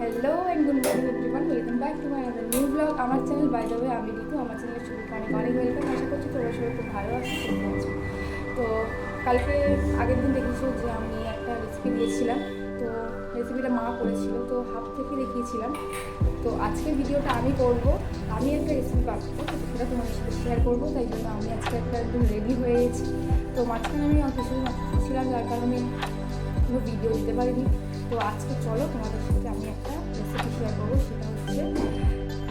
Hello and good morning everyone, welcome back to my other new blog. আমার channel by the way আমি ঋতু। আমার চ্যানেলের সবাইকে অনেক অনেক ওয়েলকাম। আশা করছি তোমরা সবাই খুব ভালো আছো, সুস্থ আছো। তো কালকে আগের দিন দেখেছো যে আমি একটা রেসিপি দিয়েছিলাম, তো রেসিপিটা মা করেছিল, তো হাফ থেকে দেখিয়েছিলাম। তো আজকে ভিডিওটা আমি করব, আমি একটা রেসিপি বানাবো, তো সেটা তোমাদের সাথে শেয়ার করবো। তাই জন্য আমি আজকে একটা একদম রেডি হয়ে গেছি। তো মাঝখানে আমি কিছু ছিলাম, যার কারণে কোনো ভিডিও দিতে পারিনি। তো আজকে চলো তোমাদের সাথে আমি একটা রেসিপি শেয়ার করবো, সেটা হচ্ছে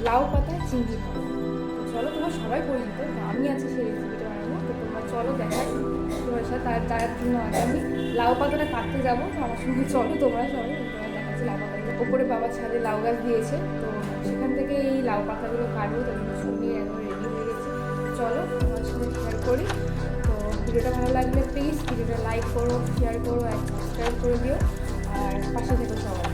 লাউ পাতা চিংড়ি ভাজা। তো চলো, তোমরা সবাই পরিচিত, তো আমি আজকে সেই রেসিপিটা বানাবো। তো তোমরা চলো দেখাই তোমার সাথে। তার জন্য আগে আমি লাউ পাতাটা কাটতে যাবো, তো আমার সঙ্গে চলো তোমরা সবাই। তোমার দেখাচ্ছি লাউ পাতাগুলো, ওপরে বাবা ছাদে লাউ গাছ দিয়েছে, তো সেখান থেকে এই লাউ পাতাগুলো কাটবো। তাদের সঙ্গে একদম রেডি হয়ে গেছে। চলো তোমার সাথে শেয়ার করি। তো ভিডিওটা ভালো লাগলে প্লিজ ভিডিওটা লাইক করো, শেয়ার করো, আর সাবস্ক্রাইব করে দিও, আর পাশে থেকো সবাই।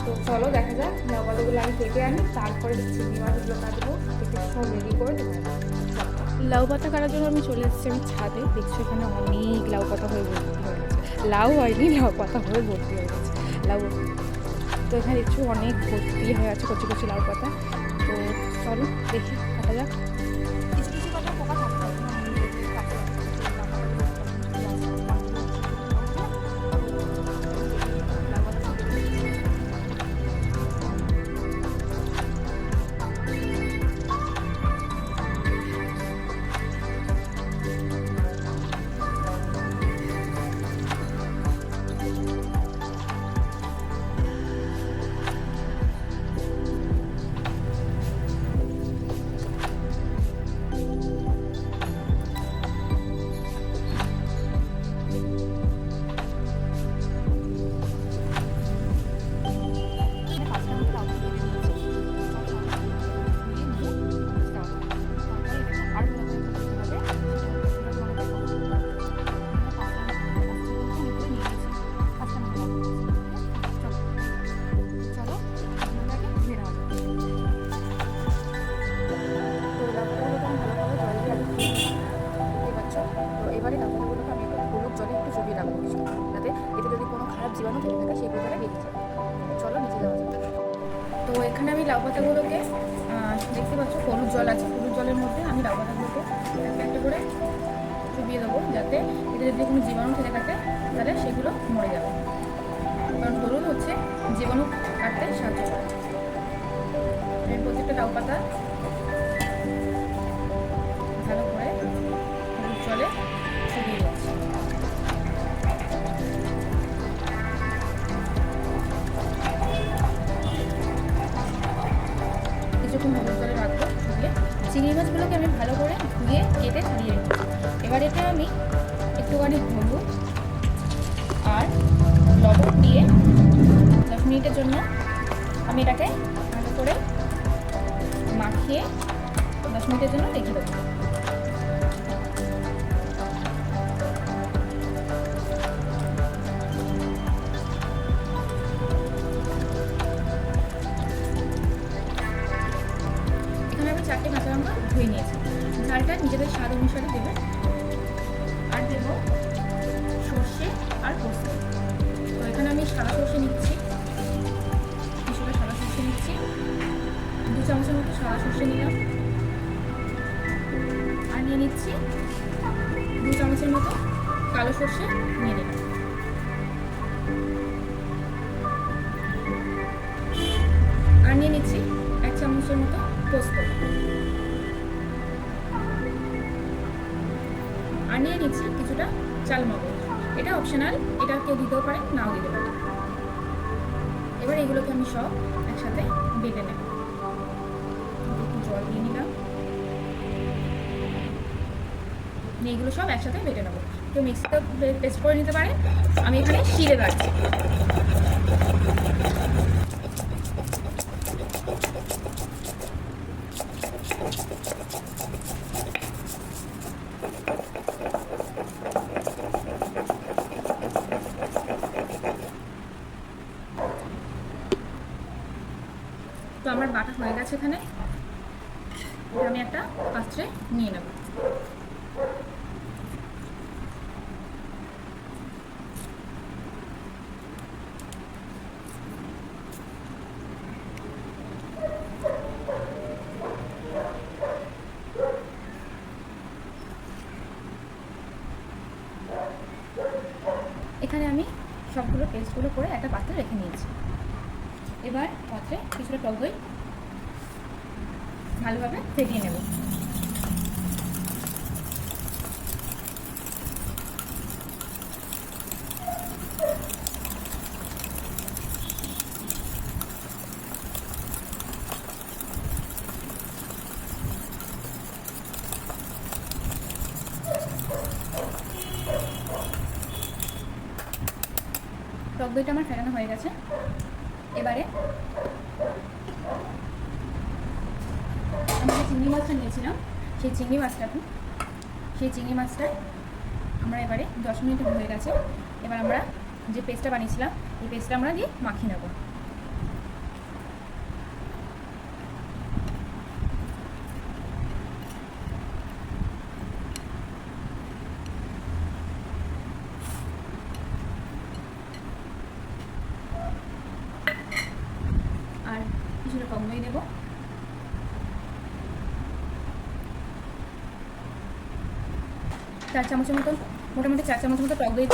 তো চলো দেখা যাক, লাউ পাতাগুলো আমি কেটে আনি, তারপরে চিংড়ি মাছগুলো কাটবো, কেটে সব রেডি করে দেবো। লাউ পাতা কাটার জন্য আমি চলে এসেছি আমি ছাদে। দেখছো এখানে অনেক লাউ পাতা হয়ে ভর্তি হয়ে গেছে, লাউ হয়নি, লাউ পাতা হয়ে ভর্তি হয়ে গেছে লাউ। তো এখানে দেখছো অনেক ভর্তি হয়ে আছে কচি কচি লাউ পাতা। তো চলো দেখি কাটা যাক। কিছু কিছু পাতা পোকা থাকতে হবে। এবারে ডাক্তারগুলোকে আমি একটু হলুদ জলে একটু চুবিয়ে রাখবো কিছু, যাতে এতে যদি কোনো খারাপ জীবাণু থেকে থাকে সেই প্রকারে বেরিয়ে যায়। চলো নিচে যাওয়া যাবে। তো এখানে আমি লাউ পাতাগুলোকে দেখতে পাচ্ছ হলুদ জল আছে, হলুদ জলের মধ্যে আমি লাউ পাতাগুলোকে একটা একটা করে চুবিয়ে দেবো, যাতে এতে যদি কোনো জীবাণু থেকে থাকে তাহলে সেগুলো মরে যাবে। কারণ হলুদ হচ্ছে জীবাণু কাটতে সাহায্য করে। আমি প্রত্যেকটা লাউ পাতা ভালো করে হলুদ জলে চুবিয়ে দিচ্ছি। কিছুক্ষণ হলুদ জলে রাখবো ধুয়ে। চিংড়ি মাছগুলোকে আমি ভালো করে ধুয়ে কেটে ধুয়ে রেখেছি। এবার এতে আমি একটুখানি হলুদ আর লবণ দিয়ে 10 মিনিটের জন্য আমি এটাকে ভালো করে মাখিয়ে 10 মিনিটের জন্য রেখে দেবো। এখানে আমি 4টে কাঁচা লঙ্কা ধুয়ে নিয়েছি। ঝালটা নিজেদের স্বাদ অনুসারে দেবে। আর দেবো সর্ষে আর পোস্ত। তো এখানে আমি সাদা সর্ষে নিচ্ছি, কিছুটা সাদা সর্ষে নিচ্ছি, 2 চামচের মতো সাদা সর্ষে নিলাম। আর নিয়ে নিচ্ছি 2 চামচের মতো কালো সর্ষে নিয়ে নিলাম। আর নিয়ে নিচ্ছি 1 চামচের মতো পোস্ত। আর নিয়ে নিচ্ছি কিছুটা চাল মগজ। এটা অপশনাল, এটা কেউ দিতেও পারে, নাও দিতে পারে। এবার এগুলোকে আমি সব একসাথে বেটে নেব। একটু জল দিয়ে নিলাম, এগুলো সব একসাথে বেটে নেবো। কেউ মিক্সিতে পেস্ট করে নিতে পারে, আমি এখানে শিলে বাটছি। তো আমার বাটা হয়ে গেছে। এখানে আমি একটা পাত্রে নিয়ে নেব। পেস্টগুলো করে একটা পাত্রে রেখে নিয়েছি। এবার পাত্রে কিছুটা টক দই ভালোভাবে ফেটিয়ে নেব। টক দইটা আমার ফেটানো হয়ে গেছে। এবারে আমি যে চিংড়ি মাছটা নিয়েছিলাম সেই চিংড়ি মাছটা আমরা এবারে 10 মিনিট হয়ে গেছে। এবার আমরা যে পেস্টটা বানিয়েছিলাম এই পেস্টটা আমরা দিয়ে মাখিয়ে নেব। আর কিছুটা টক দই দেবো। মোটামুটি 4 চামচ মতো টক দই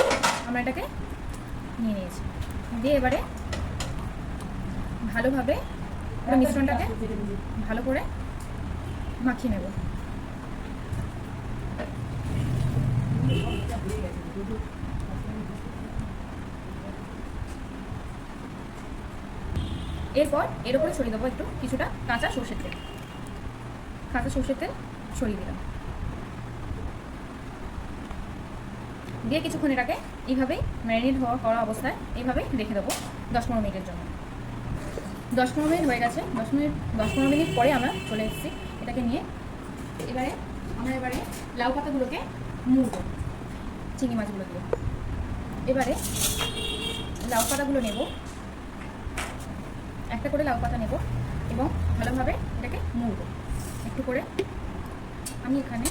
আমরা এটাকে নিয়ে নিয়েছি। দিয়ে এবারে ভালোভাবে পুরো মিশ্রণটাকে ভালো করে মাখিয়ে নেব। এরপর এর উপরে ছড়িয়ে দেবো একটু কিছুটা কাঁচা সর্ষের তেল ছড়িয়ে দিলাম। দিয়ে কিছুক্ষণ এটাকে এইভাবেই ম্যারিনেট করা অবস্থায় এইভাবেই রেখে দেবো 10-15 মিনিটের জন্য। 10-15 মিনিট হয়ে গেছে। 10-15 মিনিট পরে আমরা চলে এসেছি এটাকে নিয়ে। আমরা লাউ পাতাগুলোকে মুড়ব চিংড়ি মাছগুলো দিয়ে। এবারে লাউ পাতাগুলো নেব, একটা করে লাউ পাতা নেব এবং ভালোভাবে এটাকে মুড়ব একটু করে। আমি এখানে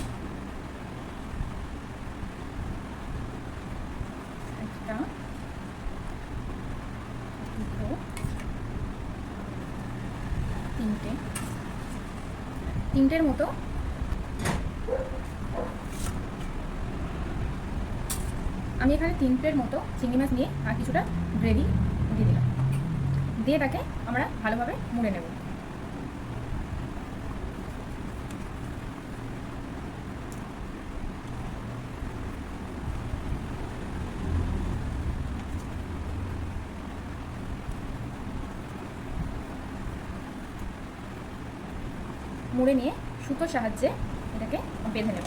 তিনটের মতো আমি এখানে 3 মতো চিংড়ি মাছ নিয়ে আর কিছুটা গ্রেভি দিয়ে দিলাম। দিয়ে এটাকে আমরা ভালোভাবে মুড়ে নেব। মুড়ে নিয়ে সুতোর সাহায্যে এটাকে বেঁধে নেব।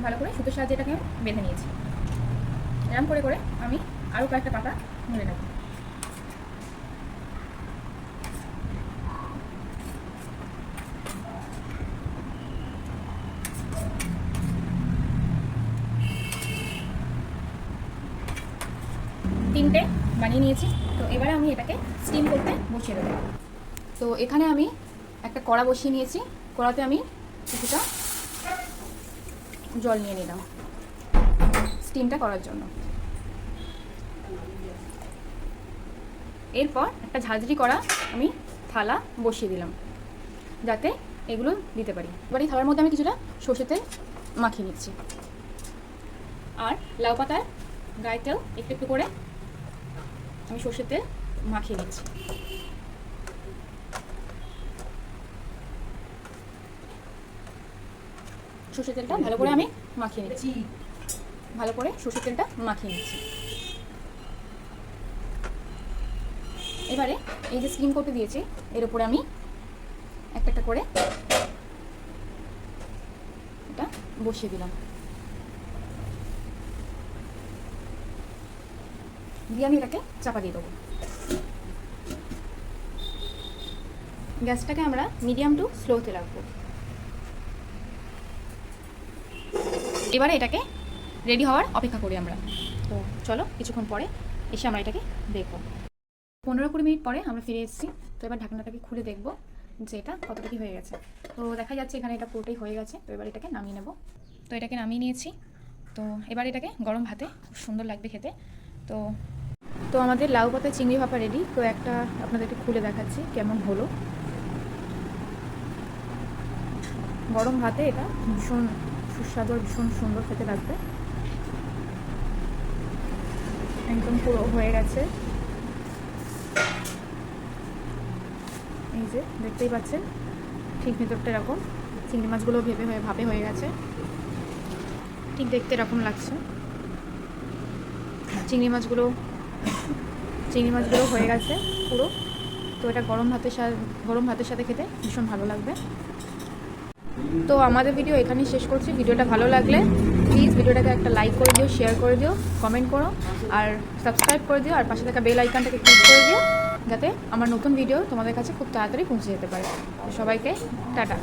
ভালো করে সুতোর সাহায্যে এটাকে বেঁধে নিয়েছি। এরকম করে করে আমি আরও কয়েকটা পাতা মুড়ে নেব। তিনটে বানিয়ে নিয়েছি। তো এবারে আমি এটাকে স্টিম করতে বসিয়ে দেবো। তো এখানে আমি একটা কড়া বসিয়ে নিয়েছি। কড়াতে আমি কিছুটা জল নিয়ে নিলাম স্টিমটা করার জন্য। এরপর একটা ঝাঁঝরি করা আমি থালা বসিয়ে দিলাম যাতে এগুলো দিতে পারি। এবার এই থালার মধ্যে আমি কিছুটা সর্ষের তেল মাখিয়ে নিচ্ছি আর লাউ পাতার গায়েতেও একটু একটু করে আমি সর্ষের তেল মাখিয়ে নিচ্ছি। সর্ষের তেলটা ভালো করে আমি মাখিয়ে নিচ্ছি। ভালো করে সর্ষের তেলটা মাখিয়ে নিচ্ছি। এবারে এই যে স্টিম করতে দিয়েছি এর উপরে আমি একটা একটা করে এটা বসিয়ে দিলাম। দিয়ে আমি এটাকে চাপা দিয়ে দেবো। গ্যাসটাকে আমরা মিডিয়াম টু স্লোতে রাখবো। এবারে এটাকে রেডি হওয়ার অপেক্ষা করি আমরা। তো চলো কিছুক্ষণ পরে এসে আমরা এটাকে দেখবো। 15-20 মিনিট পরে আমরা ফিরে এসেছি। তো এবার ঢাকনাটাকে খুলে দেখবো যে এটা কতটা কি হয়ে গেছে। তো দেখা যাচ্ছে এখানে এটা পুরোটাই হয়ে গেছে। তো এবার এটাকে নামিয়ে নেব। তো এটাকে নামিয়ে নিয়েছি। তো এবার এটাকে গরম ভাতে খুব সুন্দর লাগবে খেতে। তো তো আমাদের লাউ পাতা চিংড়ি ভাপা রেডি। তো একটা আপনাদেরকে খুলে দেখাচ্ছি কেমন হলো। গরম ভাতে এটা ভীষণ সুস্বাদু আর ভীষণ সুন্দর খেতে লাগবে। একদম পুরো হয়ে গেছে, এই যে দেখতেই পাচ্ছেন ঠিক ভেতরটা এরকম। চিংড়ি মাছগুলো ভাপে হয়ে গেছে, ঠিক দেখতে এরকম লাগছে। চিংড়ি মাছগুলো হয়ে গেছে পুরো। তো এটা গরম ভাতের সাথে খেতে ভীষণ ভালো লাগবে। তো আমাদের ভিডিও এখানেই শেষ করছি। ভিডিওটা ভালো লাগলে প্লিজ ভিডিওটাকে একটা লাইক করে দিও, শেয়ার করে দিও, কমেন্ট করো আর সাবস্ক্রাইব করে দিও। আর পাশে থাকা বেল আইকনটাকে ক্লিক করে দিও যাতে আমার নতুন ভিডিও তোমাদের কাছে খুব তাড়াতাড়ি পৌঁছে যেতে পারে। সবাইকে টাটা।